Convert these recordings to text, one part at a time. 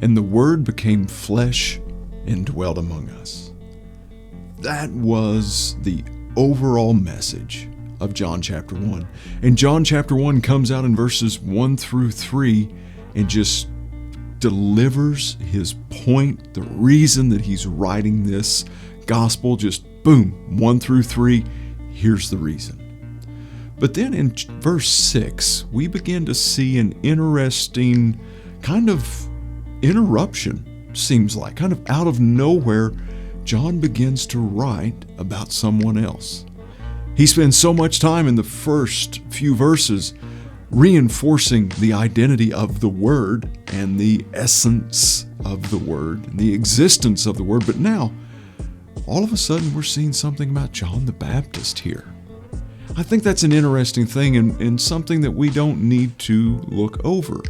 and the Word became flesh and dwelt among us. That was the overall message of John chapter 1. And John chapter 1 comes out in verses 1 through 3 and just delivers his point, the reason that he's writing this gospel. Just boom, 1 through 3, here's the reason. But then in verse 6, we begin to see an interesting kind of interruption, seems like. Kind of out of nowhere, John begins to write about someone else. He spends so much time in the first few verses reinforcing the identity of the Word and the essence of the Word, and the existence of the Word. But now, all of a sudden, we're seeing something about John the Baptist here. I think that's an interesting thing and something that we don't need to look over.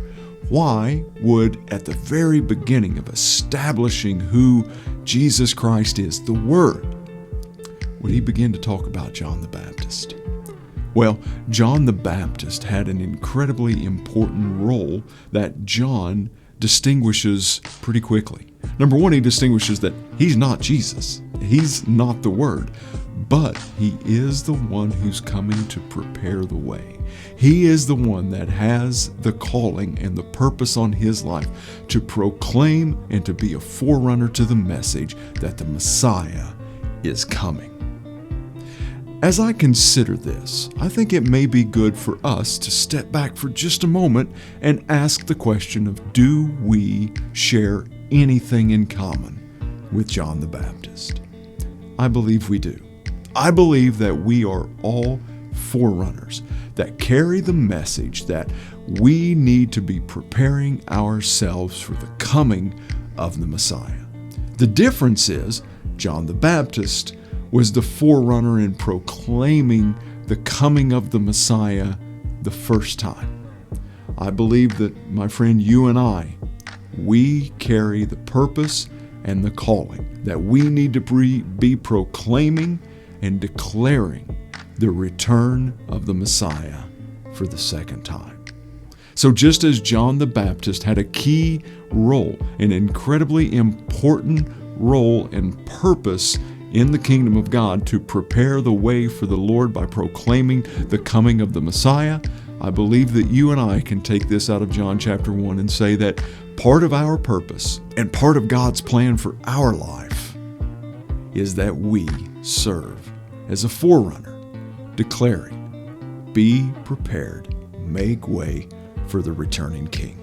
Why would, at the very beginning of establishing who Jesus Christ is, the Word, would he begin to talk about John the Baptist? Well, John the Baptist had an incredibly important role that John distinguishes pretty quickly. Number one, he distinguishes that he's not Jesus. He's not the Word, but he is the one who's coming to prepare the way. He is the one that has the calling and the purpose on his life to proclaim and to be a forerunner to the message that the Messiah is coming. As I consider this, I think it may be good for us to step back for just a moment and ask the question of, do we share anything in common with John the Baptist? I believe we do. I believe that we are all forerunners that carry the message that we need to be preparing ourselves for the coming of the Messiah. The difference is, John the Baptist was the forerunner in proclaiming the coming of the Messiah the first time. I believe that, my friend, you and I, we carry the purpose and the calling that we need to be proclaiming and declaring the return of the Messiah for the second time. So just as John the Baptist had a key role, an incredibly important role and purpose in the kingdom of God to prepare the way for the Lord by proclaiming the coming of the Messiah, I believe that you and I can take this out of John chapter 1 and say that part of our purpose and part of God's plan for our life is that we serve as a forerunner, declaring, "Be prepared, make way for the returning King."